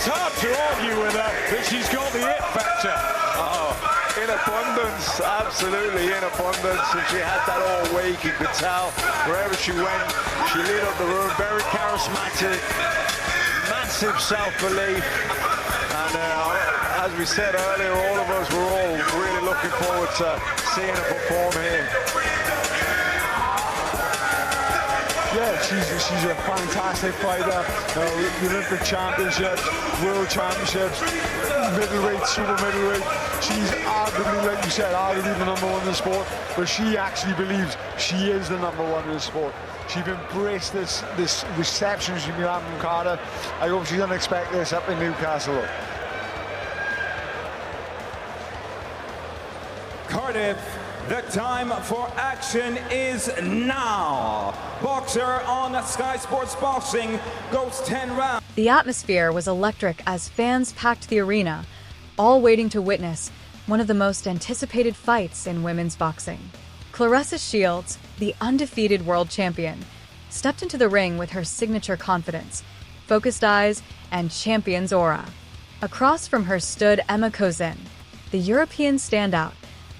it's hard to argue with her that she's got the it factor. Oh, in abundance, absolutely in abundance. And she had that all week. You could tell wherever she went, she lit up the room. Very charismatic, massive self-belief. And as we said earlier, all of us were all really looking forward to seeing her perform here. Yeah, she's a fantastic fighter. Olympic championships, world championships, middleweight, super middleweight. She's arguably, like you said, arguably the number one in the sport, but she actually believes she is the number one in the sport. She's embraced this reception she's been having from Carter. I hope she doesn't expect this up in Newcastle. Cardiff, the time for action is now. Boxer on Sky Sports Boxing goes 10 rounds. The atmosphere was electric as fans packed the arena, all waiting to witness one of the most anticipated fights in women's boxing. Claressa Shields, the undefeated world champion, stepped into the ring with her signature confidence, focused eyes, and champion's aura. Across from her stood Ema Kozin, the European standout,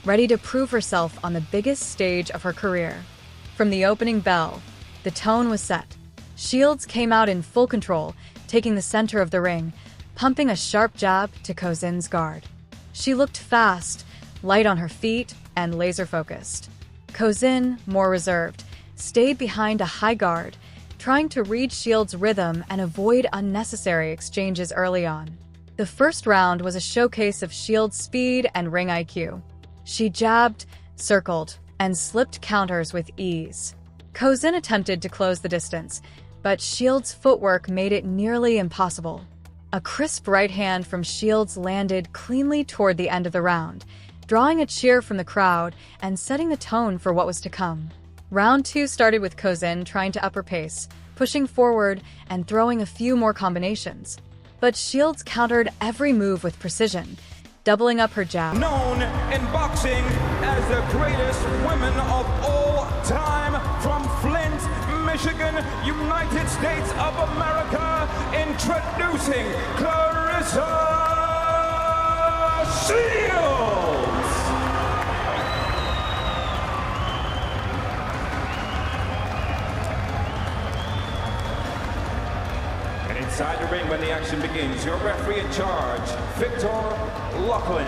ready to prove herself on the biggest stage of her career. From the opening bell, the tone was set. Shields came out in full control, taking the center of the ring, pumping a sharp jab to Kozin's guard. She looked fast, light on her feet, and laser-focused. Kozin, more reserved, stayed behind a high guard, trying to read Shields' rhythm and avoid unnecessary exchanges early on. The first round was a showcase of Shields' speed and ring IQ. She jabbed, circled, and slipped counters with ease. Kozin attempted to close the distance, but Shields' footwork made it nearly impossible. A crisp right hand from Shields landed cleanly toward the end of the round, drawing a cheer from the crowd and setting the tone for what was to come. Round 2 started with Kozin trying to up her pace, pushing forward and throwing a few more combinations. But Shields countered every move with precision, doubling up her jab. Known in boxing as the greatest women of all time, from Flint, Michigan, United States of America, introducing Claressa Shields! And inside the ring when the action begins, your referee in charge, Victor Lachlan.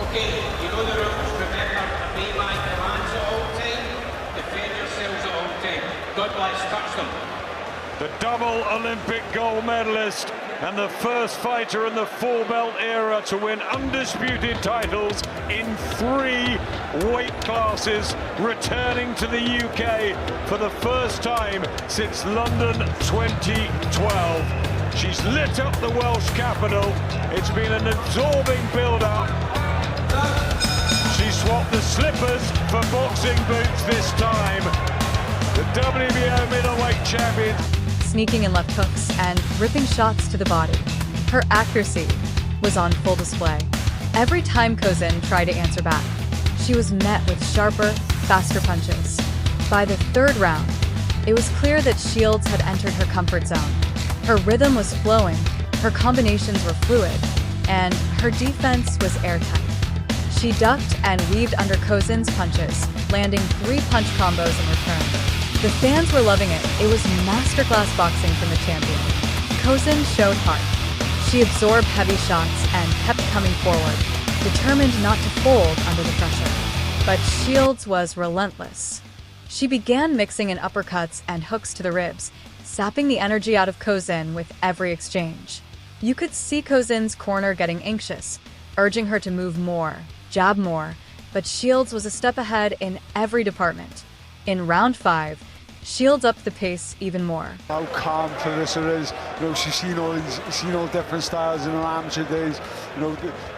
Okay, you know the rules. Remember, obey my commands at all time. Defend yourselves at all time. God bless, touch them. The double Olympic gold medalist and the first fighter in the full belt era to win undisputed titles in 3 weight classes, returning to the UK for the first time since London 2012. She's lit up the Welsh capital. It's been an absorbing build-up. She swapped the slippers for boxing boots this time. The WBO middleweight champion. Sneaking in left hooks and ripping shots to the body. Her accuracy was on full display. Every time Kozin tried to answer back, she was met with sharper, faster punches. By the 3rd round, it was clear that Shields had entered her comfort zone. Her rhythm was flowing, her combinations were fluid, and her defense was airtight. She ducked and weaved under Kozin's punches, landing 3 punch combos in return. The fans were loving it. It was masterclass boxing from the champion. Kozin showed heart. She absorbed heavy shots and kept coming forward, determined not to fold under the pressure. But Shields was relentless. She began mixing in uppercuts and hooks to the ribs, sapping the energy out of Kozin with every exchange. You could see Kozin's corner getting anxious, urging her to move more, jab more, but Shields was a step ahead in every department. In round 5, Shields upped the pace even more. How calm Claressa is. You know, she's seen all different styles in her amateur days. You know,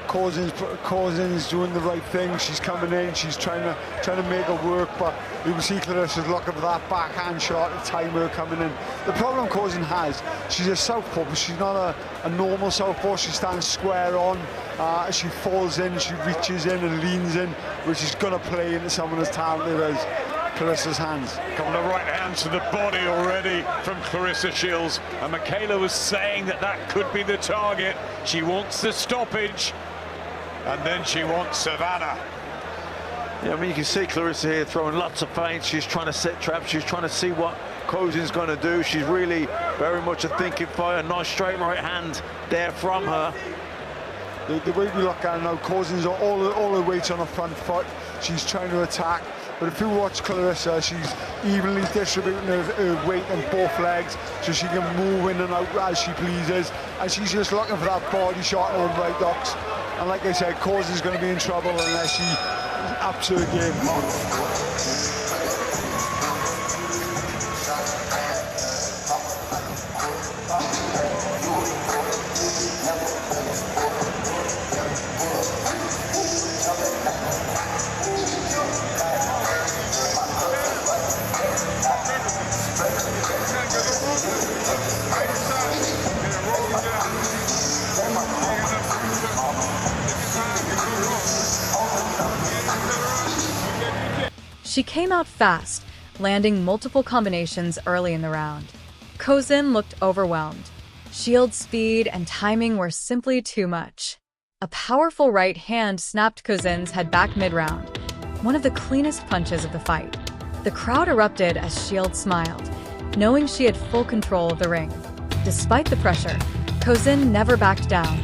Kozin's doing the right thing. She's coming in. She's trying to make it work. But You can see Claressa's looking for that backhand shot to time her coming in. The problem Kozin has, she's a southpaw, but she's not a normal southpaw. She stands square on, she falls in, she reaches in and leans in, which is going to play into someone as talented as Claressa's hands. Come the right hand to the body already from Claressa Shields, and Michaela was saying that could be the target. She wants the stoppage, and then she wants Savannah. Yeah, I mean, you can see Claressa here throwing lots of feints. She's trying to set traps. She's trying to see what Kozin's going to do. She's really very much a thinking fighter. Nice straight right hand there from her. The way we look at it now, Kozin's all the weights on her front foot. She's trying to attack. But if you watch Claressa, she's evenly distributing her weight on both legs so she can move in and out as she pleases. And she's just looking for that body shot on right hooks. And like I said, Kozin's going to be in trouble unless she ups her game. She came out fast, landing multiple combinations early in the round. Kozin looked overwhelmed. Shields' speed and timing were simply too much. A powerful right hand snapped Kozin's head back mid-round, one of the cleanest punches of the fight. The crowd erupted as Shields smiled, knowing she had full control of the ring. Despite the pressure, Kozin never backed down.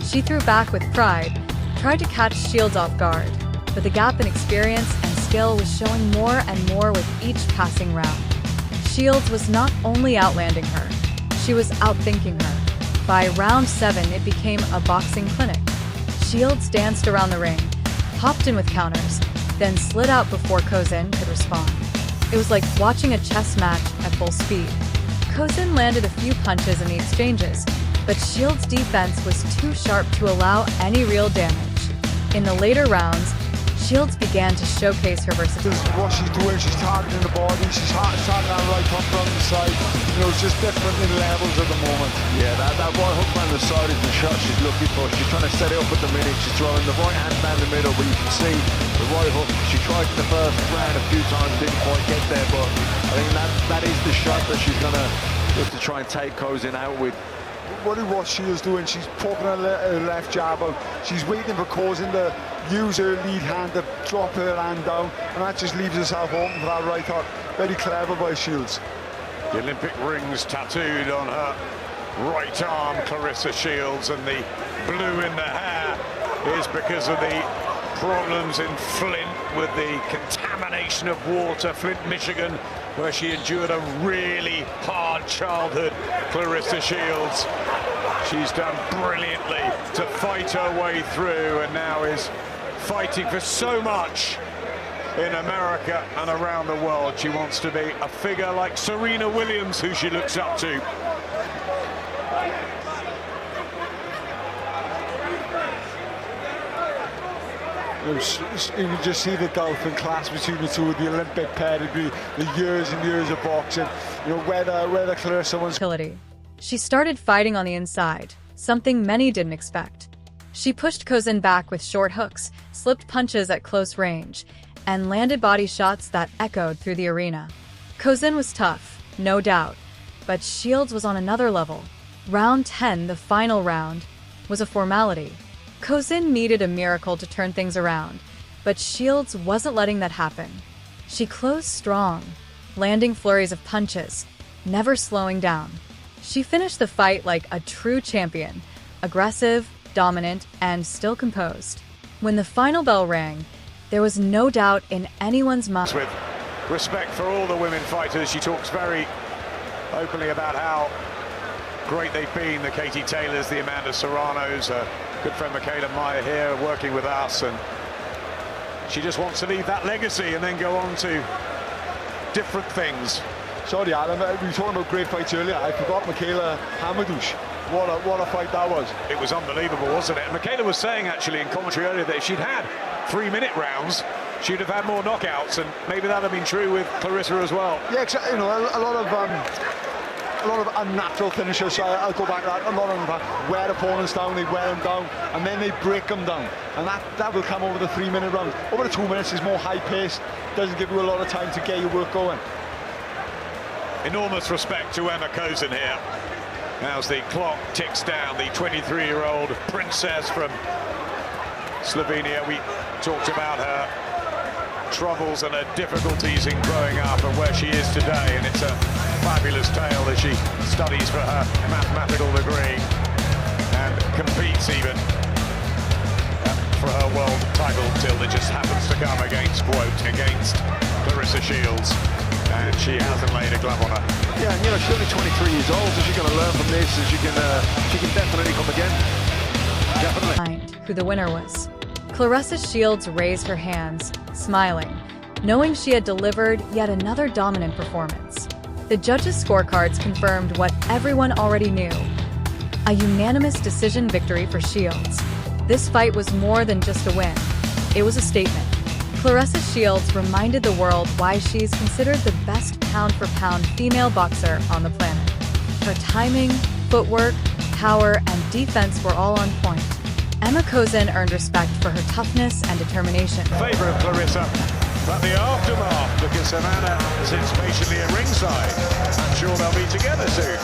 She threw back with pride, tried to catch Shields off guard, but the gap in experience and skill was showing more and more with each passing round. Shields was not only outlanding her, she was outthinking her. By round 7, it became a boxing clinic. Shields danced around the ring, popped in with counters, then slid out before Kozin could respond. It was like watching a chess match at full speed. Kozin landed a few punches in the exchanges, but Shields' defense was too sharp to allow any real damage. In the later rounds, Shields began to showcase her versatility. What she's doing, she's targeting the body, she's targeting that right hook from the side. You know, it's just different in levels at the moment. Yeah, that right hook down the side is the shot she's looking for. She's trying to set it up at the minute. She's throwing the right hand down the middle, but you can see the right hook. She tried in the first round a few times, didn't quite get there, but I think that is the shot that she's going to look to try and take Kozin out with. What Shields doing, she's poking her left jab out. She's waiting for Kozin to use her lead hand to drop her hand down, and that just leaves herself open for that right hook. Very clever by Shields. The Olympic rings tattooed on her right arm, Claressa Shields, and the blue in the hair is because of the problems in Flint with the contamination of water, Flint, Michigan, where she endured a really hard childhood. Claressa Shields, she's done brilliantly to fight her way through and now is fighting for so much in America and around the world. She wants to be a figure like Serena Williams, who she looks up to. You can just see the gulf in class between the two, the Olympic pedigree, the years and years of boxing. You know, whether Claressa wants. She started fighting on the inside, something many didn't expect. She pushed Kozin back with short hooks, slipped punches at close range, and landed body shots that echoed through the arena. Kozin was tough, no doubt, but Shields was on another level. Round 10, the final round, was a formality. Kozin needed a miracle to turn things around, but Shields wasn't letting that happen. She closed strong, landing flurries of punches, never slowing down. She finished the fight like a true champion, aggressive, dominant, and still composed. When the final bell rang, there was no doubt in anyone's mind. With respect for all the women fighters, she talks very openly about how great they've been, the Katie Taylors, the Amanda Serranos, good friend Michaela Meyer here working with us, and she just wants to leave that legacy and then go on to different things. Sorry, Adam, we were talking about great fights earlier. I forgot Michaela Hamadouche. What a fight that was. It was unbelievable, wasn't it? And Michaela was saying actually in commentary earlier that if she'd had 3-minute rounds, she'd have had more knockouts, and maybe that would have been true with Claressa as well. Yeah, you know, a lot of unnatural finishes. So I'll go back to that. A lot of them wear opponents down, they wear them down, and then they break them down. And that will come over the 3-minute round. Over the 2 minutes is more high-paced, doesn't give you a lot of time to get your work going. Enormous respect to Ema Kozin here. As the clock ticks down, the 23-year-old princess from Slovenia. We talked about her troubles and her difficulties in growing up and where she is today, and it's a fabulous tale as she studies for her mathematical degree and competes even for her world title till it just happens to come against Claressa Shields, and she hasn't laid a glove on her. Yeah, and you know, she's only 23 years old, so she's going to learn from this, and she can definitely come again. Definitely. Who the winner was. Claressa Shields raised her hands, smiling, knowing she had delivered yet another dominant performance. The judges' scorecards confirmed what everyone already knew: a unanimous decision victory for Shields. This fight was more than just a win. It was a statement. Claressa Shields reminded the world why she's considered the best pound-for-pound female boxer on the planet. Her timing, footwork, power, and defense were all on point. Ema Kozin earned respect for her toughness and determination. Favour of Claressa, but the aftermath, because Savannah sits patiently at ringside. I'm sure they'll be together soon.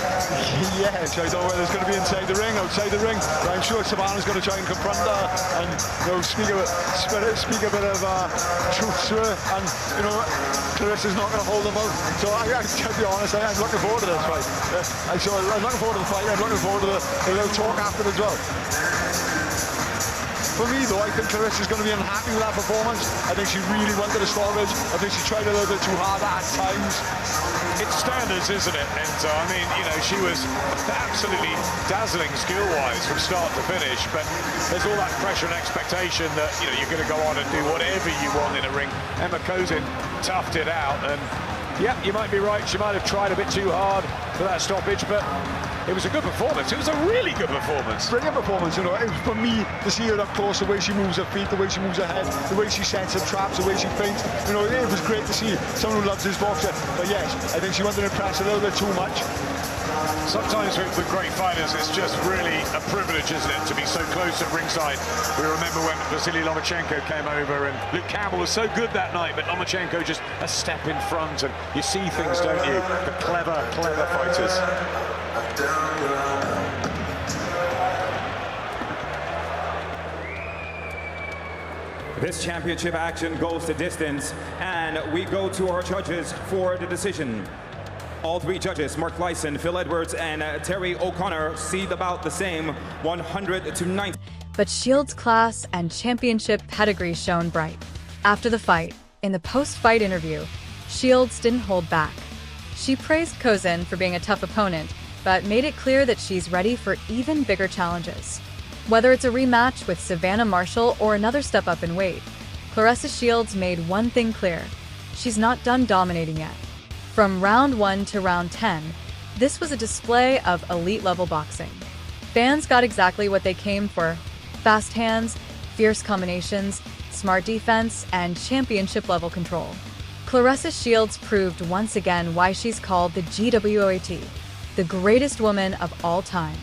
Yes, I don't know whether it's going to be inside the ring, outside the ring, but I'm sure Savannah's going to try and confront her and, you know, speak a bit of truth to her, and, you know, Claressa's not going to hold them out. So to be honest, I'm looking forward to this fight. I'm looking forward to the fight. I'm looking forward to the little talk after as well. For me, though, I think Claressa's going to be unhappy with that performance. I think she really wanted a stoppage. I think she tried a little bit too hard at times. It's standards, isn't it, Enzo? I mean, you know, she was absolutely dazzling skill-wise from start to finish, but there's all that pressure and expectation that, you know, you're going to go on and do whatever you want in a ring. Ema Kozin toughed it out, and yeah, you might be right. She might have tried a bit too hard for that stoppage, but it was a good performance. It was a really good performance. Brilliant performance, you know. It was, for me, to see her up close, the way she moves her feet, the way she moves her head, the way she sets her traps, the way she feints. You know, it was great to see someone who loves this boxer. But yes, I think she wanted to impress a little bit too much. Sometimes with great fighters, it's just really a privilege, isn't it, to be so close at ringside. We remember when Vasily Lomachenko came over, and Luke Campbell was so good that night, but Lomachenko just a step in front, and you see things, don't you? The clever fighters. This championship action goes the distance, and we go to our judges for the decision. All three judges, Mark Lyson, Phil Edwards, and Terry O'Connor, seed about the same, 100 to 90. But Shields' class and championship pedigree shone bright. After the fight, in the post-fight interview, Shields didn't hold back. She praised Kozin for being a tough opponent, but made it clear that she's ready for even bigger challenges. Whether it's a rematch with Savannah Marshall or another step up in weight, Claressa Shields made one thing clear: she's not done dominating yet. From round 1 to round 10, this was a display of elite-level boxing. Fans got exactly what they came for: fast hands, fierce combinations, smart defense, and championship-level control. Claressa Shields proved once again why she's called the GWOAT, the greatest woman of all time.